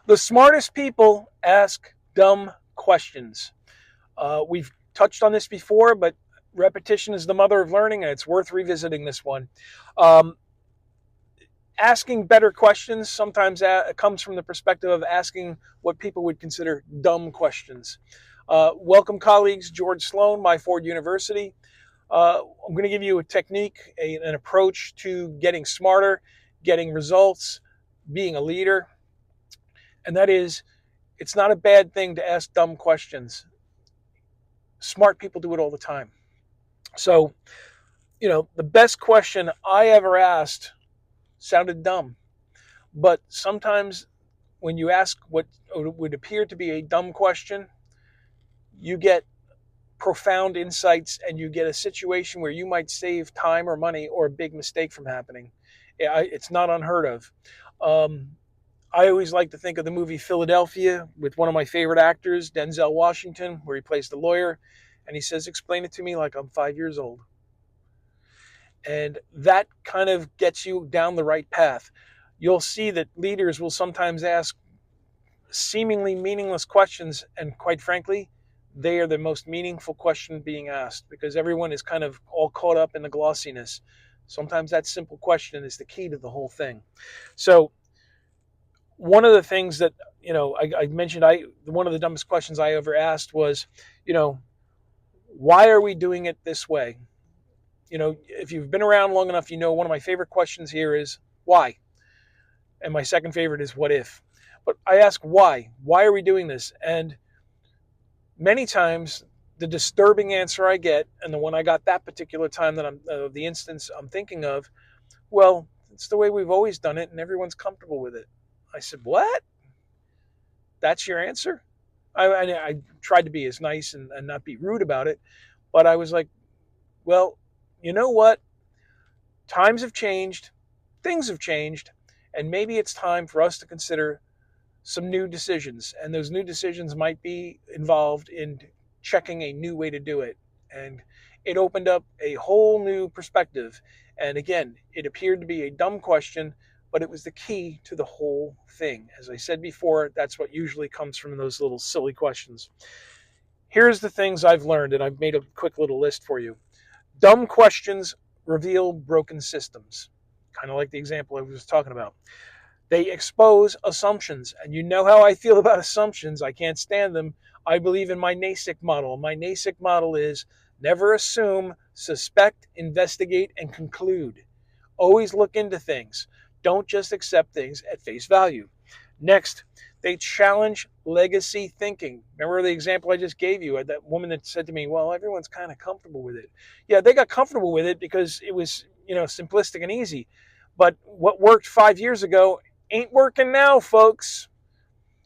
The smartest people ask dumb questions. We've touched on this before, but repetition is the mother of learning, and it's worth revisiting this one. Um, Asking better questions sometimes comes from the perspective of asking what people would consider dumb questions. Welcome, colleagues. George Sloan, Myford University. I'm going to give you a technique, an approach to getting smarter, getting results, being a leader, and that is it's not a bad thing to ask dumb questions. Smart people do it all the time. So, the best question I ever asked sounded dumb, but sometimes when you ask what would appear to be a dumb question, you get profound insights and you get a situation where you might save time or money or a big mistake from happening. It's not unheard of. Um, I always like to think of the movie Philadelphia with one of my favorite actors, Denzel Washington, where he plays the lawyer, and he says, "Explain it to me like I'm 5 years old." And that kind of gets you down the right path. You'll see that leaders will sometimes ask seemingly meaningless questions, and quite frankly, they are the most meaningful question being asked because everyone is kind of all caught up in the glossiness. Sometimes that simple question is the key to the whole thing. So, one of the things that I mentioned, one of the dumbest questions I ever asked was, you know, why are we doing it this way? If you've been around long enough, one of my favorite questions here is why, and my second favorite is what if. But I ask why. Why are we doing this? And many times, the disturbing answer I get, and the one I got that particular time that the instance I'm thinking of, well, it's the way we've always done it, and everyone's comfortable with it. I said, what? That's your answer? I tried to be as nice and not be rude about it, but I was like, well, you know what? Times have changed, things have changed, and maybe it's time for us to consider some new decisions. And those new decisions might be involved in checking a new way to do it. And it opened up a whole new perspective. And again, it appeared to be a dumb question, but it was the key to the whole thing. As I said before, that's what usually comes from those little silly questions. Here's the things I've learned, and I've made a quick little list for you. Dumb questions reveal broken systems, kind of like the example I was talking about. They expose assumptions, and you know how I feel about assumptions. I can't stand them. I believe in my NASIC model. My NASIC model is never assume, suspect, investigate, and conclude. Always look into things. Don't just accept things at face value. Next, they challenge legacy thinking. Remember the example I just gave you? That woman that said to me, well, everyone's kind of comfortable with it. Yeah, they got comfortable with it because it was, simplistic and easy. But what worked 5 years ago ain't working now, folks.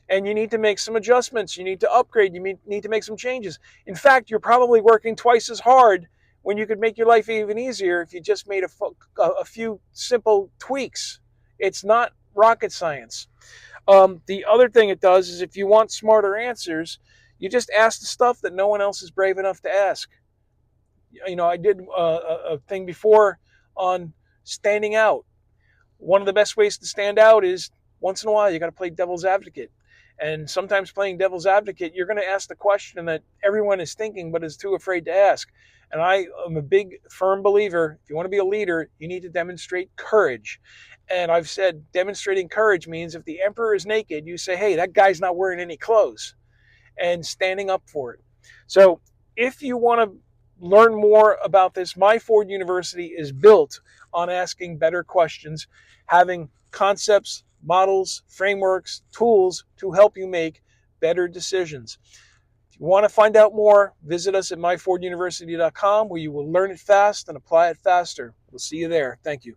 And you need to make some adjustments. You need to upgrade. You need to make some changes. In fact, you're probably working twice as hard when you could make your life even easier if you just made a few simple tweaks. It's not rocket science. The other thing it does is if you want smarter answers, you just ask the stuff that no one else is brave enough to ask. I did a thing before on standing out. One of the best ways to stand out is once in a while you got to play devil's advocate. And sometimes playing devil's advocate, you're going to ask the question that everyone is thinking but is too afraid to ask. And I am a big, firm believer, if you want to be a leader, you need to demonstrate courage. And I've said demonstrating courage means if the emperor is naked, you say, hey, that guy's not wearing any clothes, and standing up for it. So if you want to learn more about this, Myford University is built on asking better questions, having concepts, models, frameworks, tools to help you make better decisions. If you want to find out more, visit us at myforduniversity.com where you will learn it fast and apply it faster. We'll see you there. Thank you.